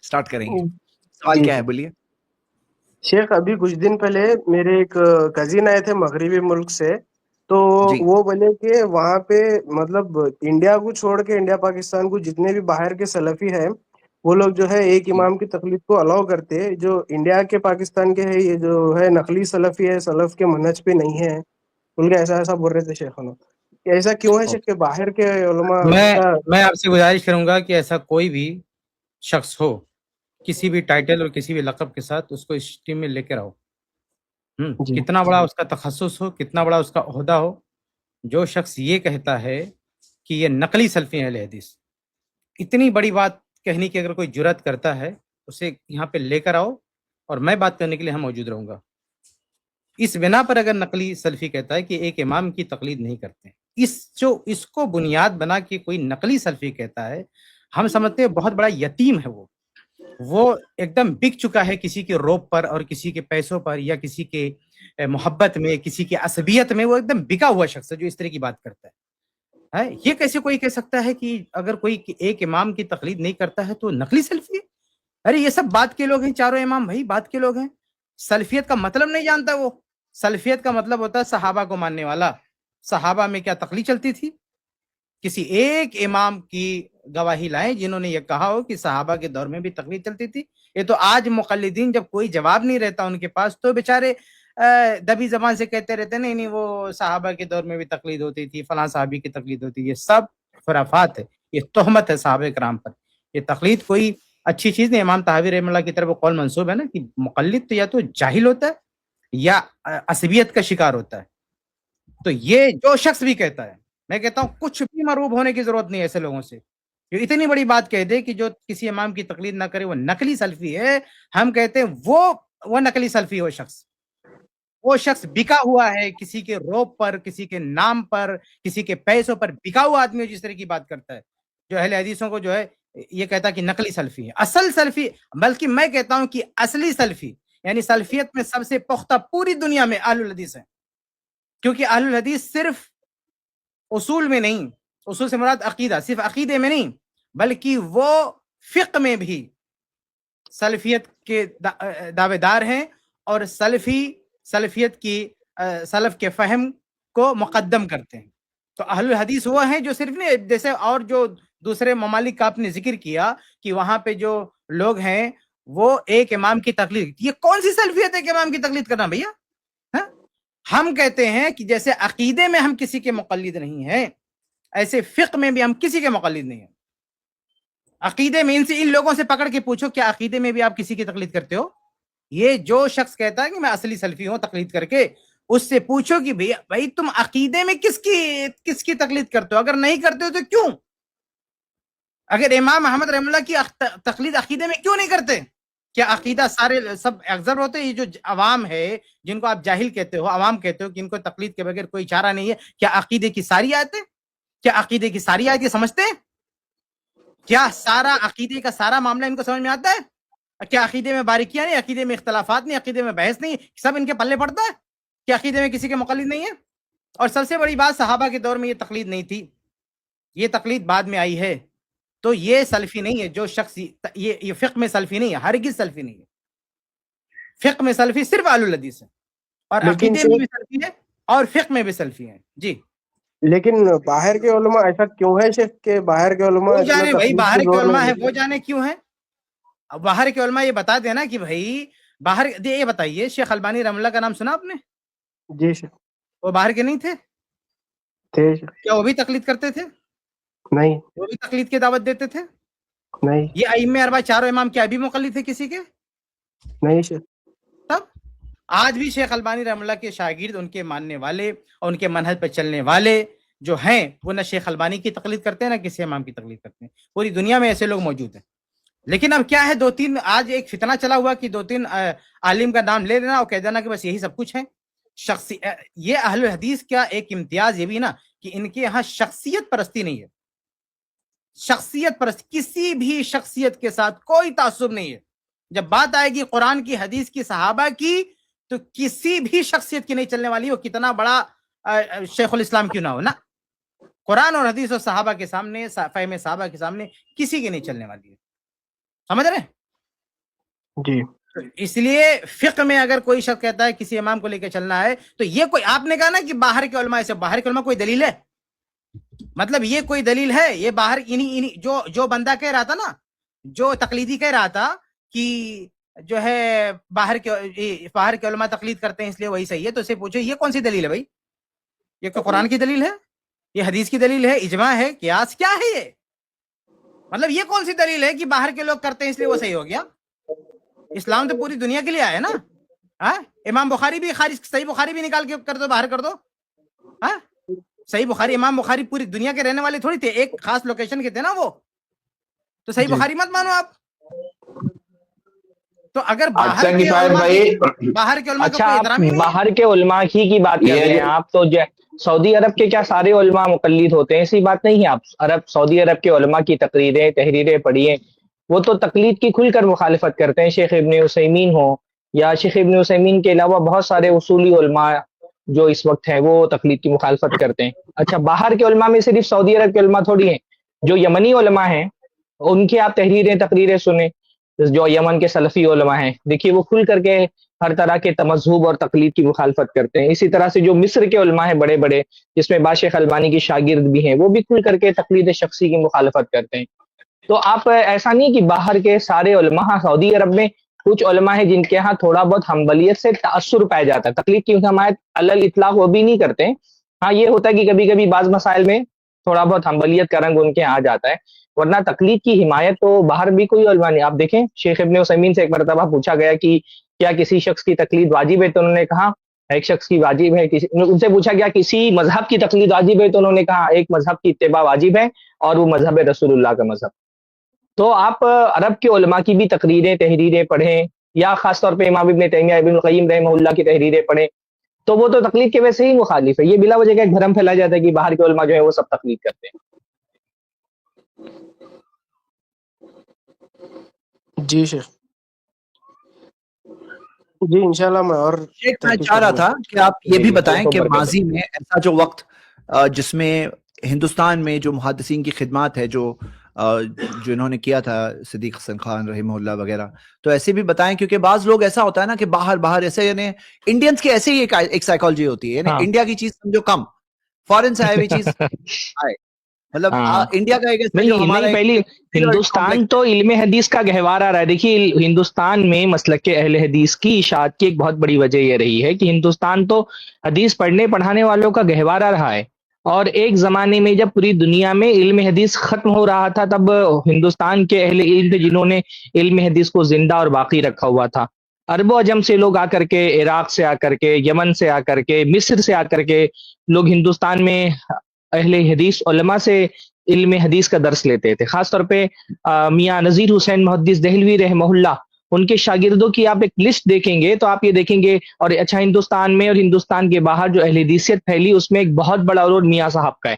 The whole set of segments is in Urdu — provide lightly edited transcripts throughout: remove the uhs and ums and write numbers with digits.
اسٹارٹ کریں گے. سوال جی کیا ہے بولیے. شیخ، ابھی کچھ دن پہلے میرے ایک کزن آئے تھے مغربی ملک سے، تو جی وہ بولے کہ وہاں پہ مطلب انڈیا کو چھوڑ کے، انڈیا پاکستان کو جتنے بھی باہر کے سلفی ہیں، وہ لوگ جو ہے ایک جی امام کی تقلید کو الاؤ کرتے ہیں. جو انڈیا کے پاکستان کے ہے، یہ جو ہے نقلی سلفی ہے، سلف کے منہج پہ نہیں ہے. بول کے ایسا بول رہے تھے شیخانو. کہ ایسا کیوں ہے شیخ کہ باہر کے علماء ایسا؟ میں آپ سے گزارش کروں گا کہ ایسا کوئی بھی شخص ہو کسی بھی ٹائٹل اور کسی بھی لقب کے ساتھ، اس کو اس ٹیم میں لے کے رہو. جی کتنا بڑا اس کا تخصص ہو، کتنا بڑا اس کا عہدہ ہو، جو شخص یہ کہتا ہے کہ یہ نقلی سلفی اہل حدیث، اتنی بڑی بات کہنے کی اگر کوئی جرات کرتا ہے، اسے یہاں پہ لے کر آؤ اور میں بات کرنے کے لیے ہم موجود رہوں گا. اس بنا پر اگر نقلی سلفی کہتا ہے کہ ایک امام کی تقلید نہیں کرتے، اس کو بنیاد بنا کے کوئی نقلی سلفی کہتا ہے، ہم سمجھتے ہیں بہت بڑا یتیم ہے. وہ ایک دم بک چکا ہے کسی کے روب پر اور کسی کے پیسوں پر، یا کسی کے محبت میں، کسی کے عصبیت میں. وہ ایک دم بکا ہوا شخص ہے جو اس طرح کی بات کرتا ہے. یہ کیسے کوئی کہہ سکتا ہے کہ اگر کوئی ایک امام کی تقلید نہیں کرتا ہے تو نقلی سلفی ہے؟ ارے یہ سب بات کے لوگ ہیں، چاروں امام بھائی بات کے لوگ ہیں. سلفیت کا مطلب نہیں جانتا وہ. سلفیت کا مطلب ہوتا ہے صحابہ کو ماننے والا. صحابہ میں کیا تقلید چلتی تھی؟ کسی ایک امام کی گواہی لائیں جنہوں نے یہ کہا ہو کہ صحابہ کے دور میں بھی تقلید چلتی تھی. یہ تو آج مقلدین جب کوئی جواب نہیں رہتا ان کے پاس تو بیچارے دبی زبان سے کہتے رہتے نہیں وہ صحابہ کے دور میں بھی تقلید ہوتی تھی، فلاں صحابی کی تقلید ہوتی تھی. یہ سب خرافات ہے، یہ تہمت ہے صحابہ کرام پر. یہ تقلید کوئی اچھی چیز نہیں. امام طحاوی رحمہ اللہ کی طرف وہ قول منسوب ہے نا کہ مقلد تو یا تو جاہل ہوتا ہے یا عصبیت کا شکار ہوتا ہے. تو یہ جو شخص بھی کہتا ہے، میں کہتا ہوں کچھ بھی مرعوب ہونے کی ضرورت نہیں ایسے لوگوں سے جو اتنی بڑی بات کہہ دے کہ جو کسی امام کی تقلید نہ کرے وہ نقلی سلفی ہے. ہم کہتے ہیں وہ نقلی سلفی ہو شخص. وہ شخص بکا ہوا ہے کسی کے روب پر، کسی کے نام پر، کسی کے پیسوں پر بکا ہوا آدمی ہے جس طرح کی بات کرتا ہے، جو اہل حدیثوں کو جو ہے یہ کہتا ہے کہ نقلی سلفی ہے. اصل سلفی، بلکہ میں کہتا ہوں کہ اصلی سلفی، یعنی سلفیت میں سب سے پختہ پوری دنیا میں اہل الحدیث ہے. کیونکہ اہل الحدیث صرف اصول میں نہیں، اصول سے مراد عقیدہ، صرف عقیدے میں نہیں، بلکہ وہ فقہ میں بھی سلفیت کے دعوے دار ہیں اور سلفیت کی سلف کے فہم کو مقدم کرتے ہیں. تو اہل الحدیث وہ ہیں جو صرف نہیں، جیسے اور جو دوسرے ممالک کا آپ نے ذکر کیا کہ وہاں پہ جو لوگ ہیں وہ ایک امام کی تقلید، یہ کون سی سلفیت ہے کہ امام کی تقلید کرنا بھیا؟ ہم کہتے ہیں کہ جیسے عقیدے میں ہم کسی کے مقلد نہیں ہیں، ایسے فقہ میں بھی ہم کسی کے مقلد نہیں ہیں. عقیدے میں ان لوگوں سے پکڑ کے پوچھو کیا عقیدے میں بھی آپ کسی کی تقلید کرتے ہو؟ یہ جو شخص کہتا ہے کہ میں اصلی سلفی ہوں تقلید کر کے، اس سے پوچھو کہ بھائی تم عقیدے میں کس کی تقلید کرتے ہو؟ اگر نہیں کرتے ہو تو کیوں؟ اگر امام احمد رحمہ اللہ کی تقلید عقیدے میں کیوں نہیں کرتے؟ کیا عقیدہ سارے سب اگزر ہوتے؟ یہ جو عوام ہے جن کو آپ جاہل کہتے ہو، عوام کہتے ہو کہ ان کو تقلید کے بغیر کوئی چارہ نہیں ہے، کیا عقیدے کی ساری آیتیں، کیا عقیدے کی ساری آیتیں سمجھتے ہیں؟ کیا سارا عقیدے کا سارا معاملہ ان کو سمجھ میں آتا ہے؟ کیا عقیدے میں باریکیاں نہیں، عقیدے میں اختلافات نہیں، عقیدے میں بحث نہیں، سب ان کے پلے پڑتا ہے؟ کیا عقیدے میں کسی کے مقلد نہیں ہے؟ اور سب سے بڑی بات، صحابہ کے دور میں یہ تقلید نہیں تھی، یہ تقلید بعد میں آئی ہے. تو یہ سلفی نہیں ہے جو شخص، یہ فقہ میں سلفی نہیں ہے، ہرگز سلفی نہیں ہے. فقہ میں سلفی صرف اہل الحدیث ہے، اور عقیدے میں بھی سلفی ہے اور فقہ میں بھی سلفی ہے. جی لیکن باہر کے علماء ایسا کیوں ہے شیخ کہ باہر کے علماء وہ اتنا جانے بھائی، تقلید باہر پہ کے زور علماء نہیں ہے دیتے؟ وہ جانے کیوں ہیں. باہر کے علماء یہ بتا دینا کہ بھائی باہر، یہ بتائیے شیخ البانی رحمہ اللہ کا نام سنا آپ نے؟ جی شیخ. وہ باہر کے نہیں تھے؟ تھے شیخ. کیا وہ بھی تقلید کرتے تھے؟ نہیں. وہ بھی تقلید کی دعوت دیتے تھے؟ نہیں. یہ ائمہ اربعہ چاروں امام کیا بھی مقلد تھے کسی کے؟ نہیں شیخ. تب آج بھی شیخ البانی رحمہ اللہ کے شاگرد، ان کے ماننے والے اور ان کے منہج پہ چلنے والے جو ہیں، وہ نہ شیخ البانی کی تقلید کرتے ہیں نہ کسی امام کی تقلید کرتے ہیں. پوری دنیا میں ایسے لوگ موجود ہیں. لیکن اب کیا ہے، دو تین آج ایک فتنہ چلا ہوا کہ دو تین عالم کا نام لے لینا اور کہہ دینا کہ بس یہی سب کچھ ہے. یہ اہل حدیث کا ایک امتیاز یہ بھی نا کہ ان کے یہاں شخصیت پرستی نہیں ہے. شخصیت پرست، کسی بھی شخصیت کے ساتھ کوئی تعصب نہیں ہے. جب بات آئے گی قرآن کی، حدیث کی، صحابہ کی، تو کسی بھی شخصیت کی نہیں چلنے والی. وہ کتنا بڑا شیخ الاسلام کیوں نہ ہو نا، قرآن اور حدیث اور صحابہ کے سامنے، فہم صحابہ کے سامنے کسی کی نہیں چلنے والی ہے. سمجھ رہے ہیں؟ جی اس لیے فقہ میں اگر کوئی شخص کہتا ہے کسی امام کو لے کے چلنا ہے تو یہ کوئی آپ نے کہا نا کہ باہر کے علماء سے، باہر کے علماء کوئی دلیل ہے؟ مطلب یہ کوئی دلیل ہے؟ یہ باہر جو بندہ کہہ رہا تھا نا، جو تقلیدی کہہ رہا تھا کہ جو ہے باہر کے علماء تقلید کرتے ہیں اس لیے وہی صحیح ہے، تو اسے پوچھو یہ کون سی دلیل ہے بھائی؟ یہ تو قرآن کی دلیل ہے، یہ حدیث کی دلیل ہے، اجماع ہے، قیاس کیا ہے یہ؟ مطلب یہ کون سی دلیل ہے کہ باہر کے لوگ کرتے ہیں اس لیے وہ صحیح ہو گیا؟ اسلام تو پوری دنیا کے لیے آیا نا. امام بخاری بھی صحیح بخاری بھی نکال کے کر دو، باہر کر دو. صحیح بخاری، امام بخاری پوری دنیا کے رہنے والے تھوڑی تھے، ایک خاص لوکیشن کے تھے نا وہ. تو صحیح بخاری مت مانو آپ. تو اگر باہر کے علماء کا کوئی احترام ہی نہیں ہے. باہر کے علماء کی بات کر رہے ہیں آپ، تو سعودی عرب کے کیا سارے علماء مقلد ہوتے ہیں؟ ایسی بات نہیں ہے. آپ سعودی عرب کے علماء کی تحریریں پڑھیے، وہ تو تقلید کی کھل کر مخالفت کرتے ہیں. شیخ ابن عثیمین ہو یا شیخ ابن عثیمین کے علاوہ بہت سارے اصولی علماء جو اس وقت ہیں وہ تقلید کی مخالفت کرتے ہیں. اچھا، باہر کے علماء میں صرف سعودی عرب کے علماء تھوڑی ہیں، جو یمنی علماء ہیں ان کی آپ تقریریں سنیں. جو یمن کے سلفی علماء ہیں، دیکھیے وہ کھل کر کے ہر طرح کے تمذہب اور تقلید کی مخالفت کرتے ہیں. اسی طرح سے جو مصر کے علماء ہیں بڑے بڑے، جس میں شیخ البانی کی شاگرد بھی ہیں، وہ بھی کھل کر کے تقلید شخصی کی مخالفت کرتے ہیں. تو آپ ایسا نہیں کہ باہر کے سارے علماء، سعودی عرب میں کچھ علماء ہیں جن کے ہاں تھوڑا بہت حنبلیت سے تاثر پایا جاتا ہے، تقلید کی حمایت علی الاطلاق وہ بھی نہیں کرتے. ہاں یہ ہوتا ہے کہ کبھی کبھی بعض مسائل میں تھوڑا بہت حنبلیت کا رنگ ان کے آ جاتا ہے، ورنہ تقلید کی حمایت تو باہر بھی کوئی علماء نہیں. آپ دیکھیں شیخ ابن عثیمین سے ایک مرتبہ پوچھا گیا کہ کیا کسی شخص کی تقلید واجب ہے، تو انہوں نے کہا ایک شخص کی واجب ہے. ان سے پوچھا گیا کسی مذہب کی تقلید واجب ہے، تو انہوں نے کہا ایک مذہب کی اتباع واجب ہے اور وہ مذہب رسول اللہ کا مذہب. تو آپ عرب کے علماء کی بھی تحریریں پڑھیں، یا خاص طور پہ امام ابن تیمیہ، ابن القیم رحمہ اللہ کی تحریریں پڑھیں، تو وہ تو تقلید کے ویسے ہی مخالف ہے. یہ بلا وجہ کا ایک بھرم پھیلایا جاتا ہے کہ باہر کے علماء جو ہے وہ سب تقلید کرتے ہیں. جی شیخ، جی انشاءاللہ میں اور میں چاہ رہا تھا کہ آپ یہ بھی بتائیں کہ ماضی میں ایسا جو وقت جس میں ہندوستان میں جو محدثین کی خدمات ہے جو انہوں نے کیا تھا، صدیق حسن خان رحمہ اللہ وغیرہ، تو ایسے بھی بتائیں، کیونکہ بعض لوگ ایسا ہوتا ہے نا کہ باہر ایسے، یعنی انڈینز کی ایسے ہی ایک سائیکالوجی ہوتی ہے، یعنی انڈیا کی چیز سمجھو کم، فورن سے آئے ہوئی چیز آئے، مطلب انڈیا کا پہلی ہندوستان تو علم حدیث کا گہوارہ رہا ہے. دیکھیے ہندوستان میں مسلک کے اہل حدیث کی اشاعت کی ایک بہت بڑی وجہ یہ رہی ہے کہ ہندوستان تو حدیث پڑھنے پڑھانے والوں کا گہوارہ رہا ہے. اور ایک زمانے میں جب پوری دنیا میں علم حدیث ختم ہو رہا تھا، تب ہندوستان کے اہل علم تھے جنہوں نے علم حدیث کو زندہ اور باقی رکھا ہوا تھا. عرب و عجم سے لوگ آ کر کے، عراق سے آ کر کے، یمن سے آ کر کے، مصر سے آ کر کے لوگ ہندوستان میں اہل حدیث علماء سے علم حدیث کا درس لیتے تھے. خاص طور پہ میاں نذیر حسین محدث دہلوی رحمہ اللہ، ان کے شاگردوں کی آپ ایک لسٹ دیکھیں گے تو آپ یہ دیکھیں گے. اور اچھا، ہندوستان میں اور ہندوستان کے باہر جو اہل حدیثیت پھیلی، اس میں ایک بہت بڑا رول میاں صاحب کا ہے.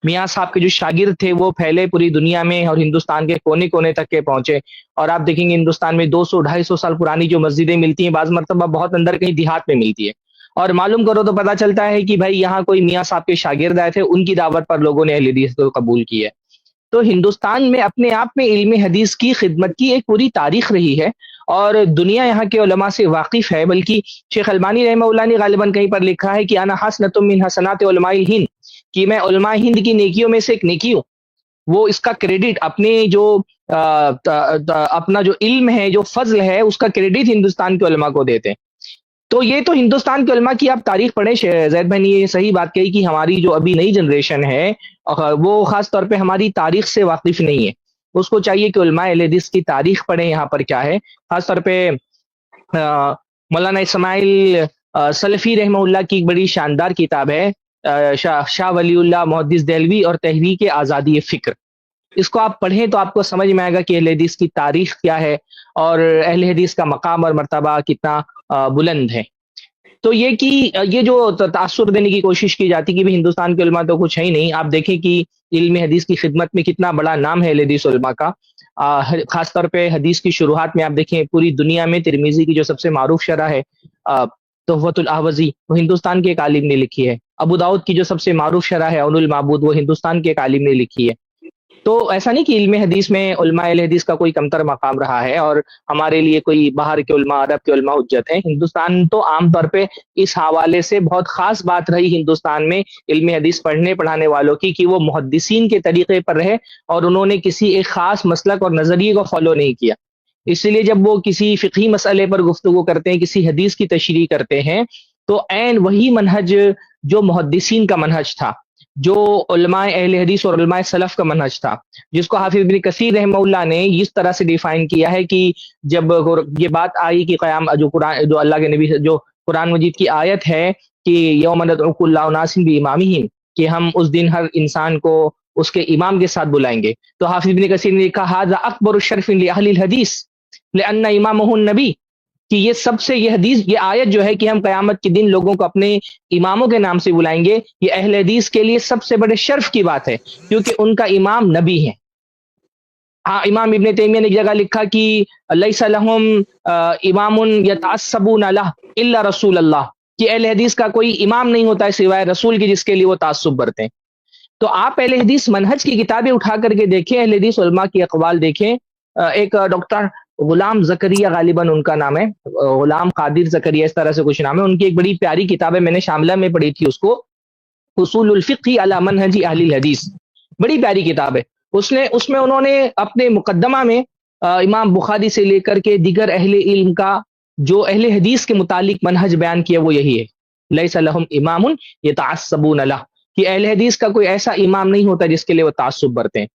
میاں صاحب کے جو شاگرد تھے وہ پھیلے پوری دنیا میں اور ہندوستان کے کونے کونے تک کے پہنچے. اور آپ دیکھیں گے ہندوستان میں 200-250 سال پرانی جو مسجدیں ملتی ہیں، بعض مرتبہ بہت اندر کہیں دیہات میں ملتی ہے، اور معلوم کرو تو پتا چلتا ہے کہ بھائی یہاں کوئی میاں صاحب کے شاگرد آئے تھے، ان کی دعوت پر لوگوں نے اہل حدیث کو قبول کیا ہے. تو ہندوستان میں اپنے آپ میں علم حدیث کی خدمت کی ایک پوری تاریخ رہی ہے، اور دنیا یہاں کے علماء سے واقف ہے. بلکہ شیخ البانی رحمہ اللہ نے غالباً کہیں پر لکھا ہے کہ انا حسنۃ من حسنات علماء الہند، کہ میں علماء ہند کی نیکیوں میں سے ایک نیکی ہوں. وہ اس کا کریڈٹ اپنے جو اپنا جو علم ہے، جو فضل ہے، اس کا کریڈٹ ہندوستان کے علماء کو دیتے ہیں. تو یہ تو ہندوستان کے علماء کی آپ تاریخ پڑھیں. زید بھائی نے یہ صحیح بات کہی کہ ہماری جو ابھی نئی جنریشن ہے وہ خاص طور پہ ہماری تاریخ سے واقف نہیں ہے. اس کو چاہیے کہ علماء اہل حدیث کی تاریخ پڑھیں، یہاں پر کیا ہے. خاص طور پہ مولانا اسماعیل سلفی رحمہ اللہ کی ایک بڑی شاندار کتاب ہے، شاہ ولی اللہ محدث دہلوی اور تحریک آزادی فکر. اس کو آپ پڑھیں تو آپ کو سمجھ میں آئے گا کہ اہل حدیث کی تاریخ کیا ہے اور اہل حدیث کا مقام اور مرتبہ کتنا بلند ہے. تو یہ جو تاثر دینے کی کوشش کی جاتی کہ بھی ہندوستان کے علماء تو کچھ ہے ہی نہیں. آپ دیکھیں کہ علم حدیث کی خدمت میں کتنا بڑا نام ہے اہل حدیث علماء کا. خاص طور پہ حدیث کی شروحات میں آپ دیکھیں پوری دنیا میں ترمذی کی جو سب سے معروف شرح ہے تحفۃ الاحوذی، وہ ہندوستان کے ایک عالم نے لکھی ہے. ابو داؤد کی جو سب سے معروف شرح ہے عون المعبود، وہ ہندوستان کے ایک عالم نے لکھی ہے. تو ایسا نہیں کہ علم حدیث میں علماء اہل حدیث کا کوئی کمتر مقام رہا ہے اور ہمارے لیے کوئی باہر کے علماء عرب کے علماء حجت ہیں. ہندوستان تو عام طور پہ اس حوالے سے بہت خاص بات رہی ہندوستان میں علم حدیث پڑھنے پڑھانے والوں کی کہ وہ محدثین کے طریقے پر رہے اور انہوں نے کسی ایک خاص مسلک اور نظریے کو فالو نہیں کیا. اس لیے جب وہ کسی فقہی مسئلے پر گفتگو کرتے ہیں، کسی حدیث کی تشریح کرتے ہیں، تو عین وہی منہج جو محدثین کا منہج تھا، جو علماء اہل حدیث اور علماء سلف کا منہج تھا، جس کو حافظ ابن کثیر رحمہ اللہ نے اس طرح سے ڈیفائن کیا ہے کہ جب یہ بات آئی کہ قیام جو اللہ کے نبی جو قرآن مجید کی آیت ہے کہ یوم ندعو کل اناس بامامہم، کہ ہم اس دن ہر انسان کو اس کے امام کے ساتھ بلائیں گے، تو حافظ ابن کثیر نے کہا ھذا اکبر الشرف لاہل الحدیث لان امامہ النبی، کہ یہ سب سے یہ حدیث یہ آیت جو ہے کہ ہم قیامت کے دن لوگوں کو اپنے اماموں کے نام سے بلائیں گے، یہ اہل حدیث کے لیے سب سے بڑے شرف کی بات ہے کیونکہ ان کا امام نبی ہے. ہاں، امام ابن تیمیہ نے ایک جگہ لکھا کہ لیس لہم امام یتعصبون لہ الا رسول اللہ، کہ اہل حدیث کا کوئی امام نہیں ہوتا ہے سوائے رسول کے جس کے لیے وہ تعصب برتے ہیں. تو آپ اہل حدیث منہج کی کتابیں اٹھا کر کے دیکھیں، اہل حدیث علماء کی اقوال دیکھیں. ایک ڈاکٹر غلام زکریہ غالباً ان کا نام ہے، غلام قادر زکریہ اس طرح سے کچھ نام ہے، ان کی ایک بڑی پیاری کتاب ہے، میں نے شاملہ میں پڑھی تھی اس کو، اصول الفقہ علی منہج اہل الحدیث، بڑی پیاری کتاب ہے. اس میں انہوں نے اپنے مقدمہ میں امام بخاری سے لے کر کے دیگر اہل علم کا جو اہل حدیث کے متعلق منہج بیان کیا وہ یہی ہے، لیس لہم امام یتعصبون لہ، کہ اہل حدیث کا کوئی ایسا امام نہیں ہوتا جس کے لیے وہ تعصب برتے ہیں.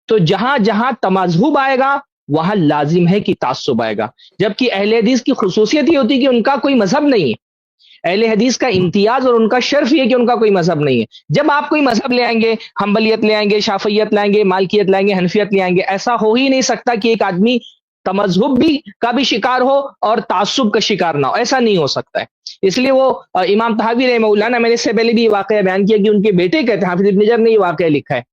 تو جہاں جہاں تمذہب آئے گا وہاں لازم ہے کہ تعصب آئے گا، جبکہ اہل حدیث کی خصوصیت یہ ہوتی ہے کہ ان کا کوئی مذہب نہیں ہے. اہل حدیث کا امتیاز اور ان کا شرف یہ کہ ان کا کوئی مذہب نہیں ہے. جب آپ کوئی مذہب لے آئیں گے، حنبلیت لے آئیں گے، شافعیت لائیں گے، مالکیت لائیں گے، حنفیت لے آئیں گے، ایسا ہو ہی نہیں سکتا کہ ایک آدمی تمذہب کا بھی شکار ہو اور تعصب کا شکار نہ ہو، ایسا نہیں ہو سکتا ہے. اس لیے وہ امام طحاوی رحمہ اللہ نے، میں نے اس سے پہلے بھی یہ واقعہ بیان کیا کہ ان کے بیٹے کہتے ہیں، حافظ ابن حجر نے یہ واقعہ لکھا ہے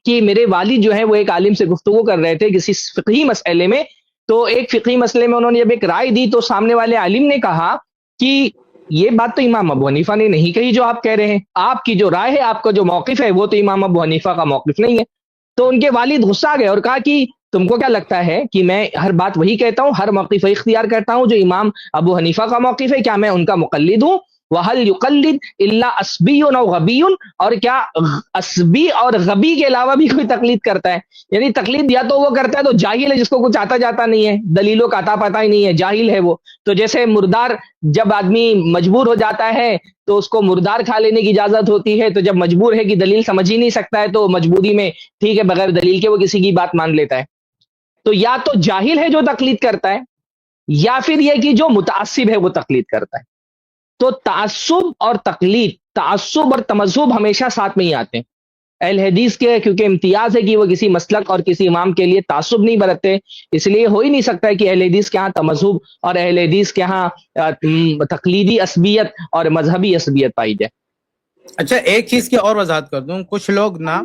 کہ میرے والد جو ہے وہ ایک عالم سے گفتگو کر رہے تھے کسی فقہی مسئلے میں، تو ایک فقہی مسئلے میں انہوں نے جب ایک رائے دی تو سامنے والے عالم نے کہا کہ یہ بات تو امام ابو حنیفہ نے نہیں کہی جو آپ کہہ رہے ہیں، آپ کی جو رائے ہے، آپ کا جو موقف ہے وہ تو امام ابو حنیفہ کا موقف نہیں ہے. تو ان کے والد غصہ آ گئے اور کہا کہ تم کو کیا لگتا ہے کہ میں ہر بات وہی کہتا ہوں، ہر موقف وہی اختیار کرتا ہوں جو امام ابو حنیفہ کا موقف ہے؟ کیا میں ان کا مقلد ہوں؟ وَهَلْ يُقَلِّدْ إِلَّا أَصْبِيٌّ أَوْ غَبِيٌّ، اور کیا اسبی اور غبی کے علاوہ بھی کوئی تقلید کرتا ہے؟ یعنی تقلید یا تو وہ کرتا ہے تو جاہل ہے، جس کو کچھ آتا جاتا نہیں ہے، دلیلوں کا آتا پتا ہی نہیں ہے، جاہل ہے وہ. تو جیسے مردار، جب آدمی مجبور ہو جاتا ہے تو اس کو مردار کھا لینے کی اجازت ہوتی ہے، تو جب مجبور ہے کہ دلیل سمجھ ہی نہیں سکتا ہے تو مجبوری میں ٹھیک ہے بغیر دلیل کے وہ کسی کی بات مان لیتا ہے. تو یا تو جاہل ہے جو تقلید کرتا ہے، یا پھر یہ کہ جو متعصب ہے وہ تقلید کرتا ہے. تو تعصب اور تقلید، تعصب اور تمذہب ہمیشہ ساتھ میں ہی آتے ہیں. اہل حدیث کے کیونکہ امتیاز ہے کہ وہ کسی مسلک اور کسی امام کے لیے تعصب نہیں برتتے، اس لیے ہو ہی نہیں سکتا ہے کہ اہل حدیث کے ہاں تمذہب اور اہل حدیث کے ہاں تقلیدی عصبیت اور مذہبی عصبیت پائی جائے. اچھا، ایک چیز کی اور وضاحت کر دوں، کچھ لوگ نا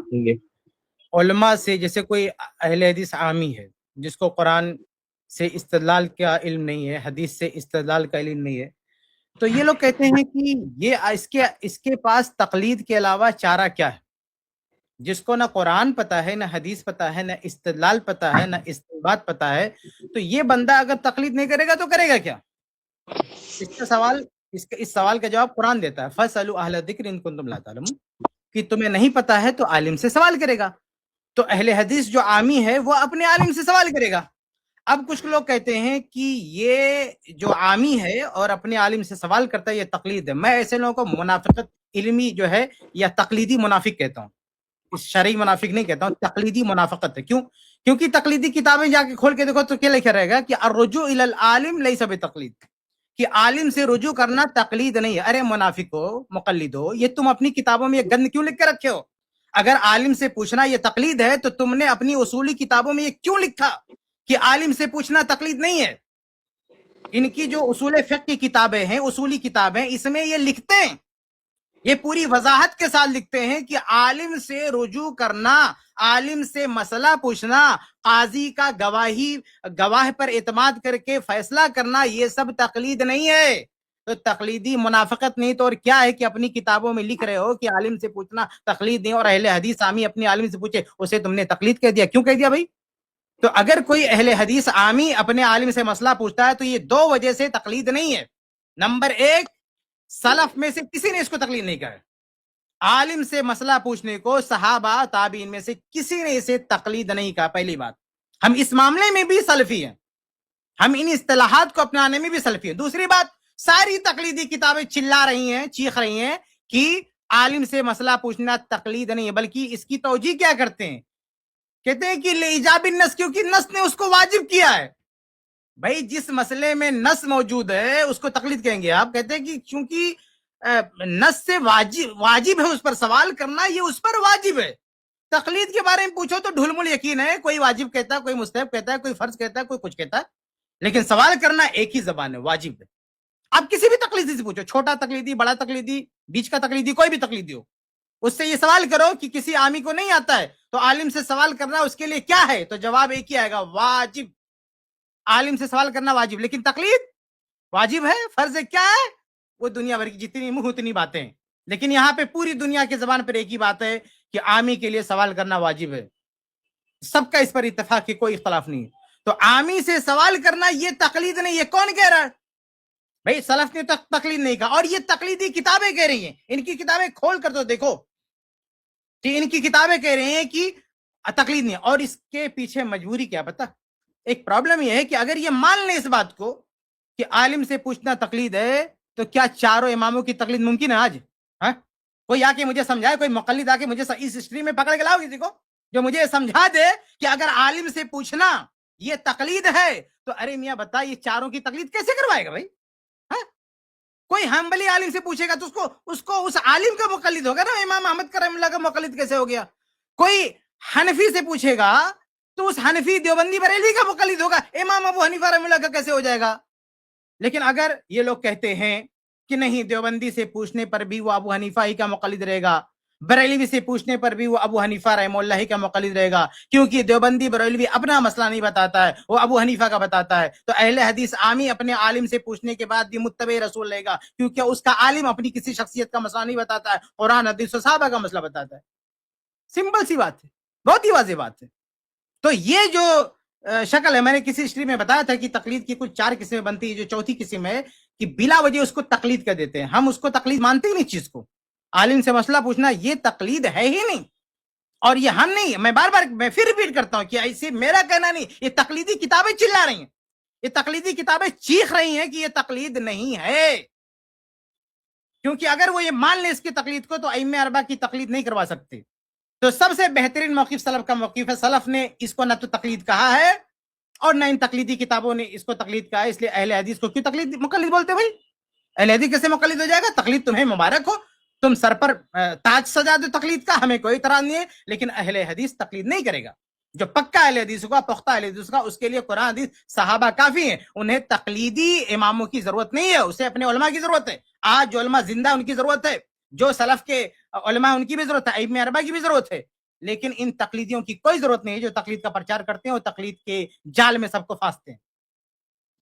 علماء سے، جیسے کوئی اہل حدیث عامی ہے جس کو قرآن سے استدلال کا علم نہیں ہے، حدیث سے استدلال کا علم نہیں ہے، تو یہ لوگ کہتے ہیں کہ یہ اس کے پاس تقلید کے علاوہ چارہ کیا ہے؟ جس کو نہ قرآن پتا ہے، نہ حدیث پتا ہے، نہ استدلال پتا ہے، نہ استنباط پتا ہے، تو یہ بندہ اگر تقلید نہیں کرے گا تو کرے گا کیا؟ اس سوال کا جواب قرآن دیتا ہے، فَاسْأَلُوا أَهْلَ الذِّكْرِ إِن كُنتُمْ لَا تَعْلَمُونَ، کہ تمہیں نہیں پتا ہے تو عالم سے سوال کرے گا. تو اہل حدیث جو عامی ہے وہ اپنے عالم سے سوال کرے گا. اب کچھ لوگ کہتے ہیں کہ یہ جو عامی ہے اور اپنے عالم سے سوال کرتا ہے یہ تقلید ہے. میں ایسے لوگوں کو منافقت علمی جو ہے یا تقلیدی منافق کہتا ہوں، اس شرعی منافق نہیں کہتا ہوں، تقلیدی منافقت ہے. کیوں؟ کیونکہ تقلیدی کتابیں جا کے کھول کے دیکھو تو کیا لکھا رہے گا کہ الرجوع الی العالم لیس بتقلید، کہ عالم سے رجوع کرنا تقلید نہیں ہے. ارے منافق ہو، مقلد ہو، یہ تم اپنی کتابوں میں یہ گند کیوں لکھ کے رکھے ہو؟ اگر عالم سے پوچھنا یہ تقلید ہے تو تم نے اپنی اصولی کتابوں میں یہ کیوں لکھا کہ عالم سے پوچھنا تقلید نہیں ہے؟ ان کی جو اصول فقہ کی کتابیں ہیں، اصولی کتابیں، اس میں یہ لکھتے ہیں، یہ پوری وضاحت کے ساتھ لکھتے ہیں کہ عالم سے رجوع کرنا، عالم سے مسئلہ پوچھنا، قاضی کا گواہ پر اعتماد کر کے فیصلہ کرنا، یہ سب تقلید نہیں ہے. تو تقلیدی منافقت نہیں تو اور کیا ہے کہ اپنی کتابوں میں لکھ رہے ہو کہ عالم سے پوچھنا تقلید نہیں اور اہل حدیث عامی اپنی عالم سے پوچھے اسے تم نے تقلید کہہ دیا. کیوں کہہ دیا بھائی؟ تو اگر کوئی اہل حدیث عامی اپنے عالم سے مسئلہ پوچھتا ہے تو یہ دو وجہ سے تقلید نہیں ہے. نمبر ایک, سلف میں سے کسی نے اس کو تقلید نہیں کہا. عالم سے مسئلہ پوچھنے کو صحابہ تابعین میں سے کسی نے اسے تقلید نہیں کہا. پہلی بات, ہم اس معاملے میں بھی سلفی ہیں, ہم ان اصطلاحات کو اپنانے میں بھی سلفی ہیں. دوسری بات, ساری تقلیدی کتابیں چلا رہی ہیں, چیخ رہی ہیں کہ عالم سے مسئلہ پوچھنا تقلید نہیں ہے, بلکہ اس کی توجیہ کیا کرتے ہیں, کہتے ہیں کہ لإیجاب النص, کیونکہ نص نے اس کو واجب کیا ہے. بھائی جس مسئلے میں نص موجود ہے اس کو تقلید کہیں گے آپ؟ کہتے ہیں کہ چونکہ نص سے واجب ہے اس پر سوال کرنا, یہ اس پر واجب ہے. تقلید کے بارے میں پوچھو تو ڈھلمل یقین ہے, کوئی واجب کہتا ہے, کوئی مستحب کہتا ہے, کوئی فرض کہتا ہے, کوئی کچھ کہتا ہے, لیکن سوال کرنا ایک ہی زبان ہے, واجب ہے. آپ کسی بھی تقلیدی سے پوچھو, چھوٹا تقلیدی, بڑا تقلیدی, بیچ کا تقلیدی, کوئی بھی تقلیدی ہو, اس سے یہ سوال کرو کہ کسی عامی کو نہیں آتا ہے تو عالم سے سوال کرنا اس کے لیے کیا ہے, تو جواب ایک ہی آئے گا, واجب. عالم سے سوال کرنا واجب, لیکن تقلید واجب ہے, فرض ہے, کیا ہے, وہ دنیا بھر کی جتنی منہ اتنی باتیں ہیں. لیکن یہاں پہ پوری دنیا کی زبان پر ایک ہی بات ہے کہ عامی کے لیے سوال کرنا واجب ہے. سب کا اس پر اتفاق ہے, کوئی اختلاف نہیں ہے. تو عامی سے سوال کرنا یہ تقلید نہیں. یہ کون کہہ رہا ہے بھائی؟ سلف نے تقلید نہیں کہا, اور یہ تقلیدی کتابیں کہہ رہی ہیں. ان کی کتابیں کھول کر تو دیکھو کہ ان کی کتابیں کہہ رہے ہیں کہ تقلید نہیں. اور اس کے پیچھے مجبوری کیا پتا؟ ایک پرابلم یہ ہے کہ اگر یہ مان لیں اس بات کو کہ عالم سے پوچھنا تقلید ہے, تو کیا چاروں اماموں کی تقلید ممکن ہے آج؟ ہاں, کوئی آ کے مجھے سمجھائے, کوئی مقلد آ کے مجھے اس ہسٹری میں پکڑ کے لاؤ کسی کو جو مجھے سمجھا دے کہ اگر عالم سے پوچھنا یہ تقلید ہے تو ارے میاں بتا یہ چاروں کی تقلید کیسے کروائے گا بھائی؟ کوئی حنبلی عالم سے پوچھے گا تو اس کو اس عالم کا مقلد ہوگا نا. امام احمد کرم اللہ کا مقلد کیسے ہو گیا؟ کوئی حنفی سے پوچھے گا تو اس حنفی دیوبندی بریلوی کا مقلد ہوگا. امام ابو حنیفہ رحمہ اللہ کا کیسے ہو جائے گا؟ لیکن اگر یہ لوگ کہتے ہیں کہ نہیں, دیوبندی سے پوچھنے پر بھی وہ ابو حنیفہ ہی کا مقلد رہے گا, بریلوی سے پوچھنے پر بھی وہ ابو حنیفہ رحمہ اللہ ہی کا مقلد رہے گا, کیونکہ دیوبندی بریلوی اپنا مسئلہ نہیں بتاتا ہے, وہ ابو حنیفہ کا بتاتا ہے, تو اہل حدیث عامی اپنے عالم سے پوچھنے کے بعد بھی متبع رسول رہے گا, کیونکہ اس کا عالم اپنی کسی شخصیت کا مسئلہ نہیں بتاتا ہے, قرآن حدیث و صحابہ کا مسئلہ بتاتا ہے. سمپل سی بات ہے, بہت ہی واضح بات ہے. تو یہ جو شکل ہے, میں نے کسی ہسٹری میں بتایا تھا کہ تقلید کی کچھ 4 قسمیں بنتی ہے. جو چوتھی قسم ہے کہ بلا وجہ اس کو تقلید کر دیتے ہیں. ہم اس کو تقلید مانتے ہی نہیں. چیز کو عالم سے مسئلہ پوچھنا یہ تقلید ہے ہی نہیں, اور یہ ہم نہیں, میں بار بار میں پھر ریپیٹ کرتا ہوں کہ ایسے میرا کہنا نہیں, یہ تقلیدی کتابیں چلا رہی ہیں, یہ تقلیدی کتابیں چیخ رہی ہیں کہ یہ تقلید نہیں ہے. کیونکہ اگر وہ یہ مان لیں اس کی تقلید کو تو ائمہ اربعہ کی تقلید نہیں کروا سکتے. تو سب سے بہترین موقف سلف کا موقف ہے. سلف نے اس کو نہ تو تقلید کہا ہے اور نہ ان تقلیدی کتابوں نے اس کو تقلید کہا ہے. اس لیے اہل حدیث کو کیوں تقلید مقلد بولتے بھائی؟ اہل حدیث کیسے مقلد ہو جائے گا؟ تقلید تمہیں مبارک ہو, تم سر پر تاج سجا دو تقلید کا, ہمیں کوئی اعتراض نہیں ہے, لیکن اہل حدیث تقلید نہیں کرے گا. جو پکا اہل حدیث ہوگا, پختہ اہل حدیث ہوگا, اس کے لیے قرآن حدیث صحابہ کافی ہیں. انہیں تقلیدی اماموں کی ضرورت نہیں ہے, اسے اپنے علماء کی ضرورت ہے. آج جو علماء زندہ ان کی ضرورت ہے, جو سلف کے علماء ان کی بھی ضرورت ہے, ائمہ اربعہ کی بھی ضرورت ہے. لیکن ان تقلیدیوں کی کوئی ضرورت نہیں ہے جو تقلید کا پرچار کرتے ہیں اور تقلید کے جال میں سب کو پھانستے ہیں.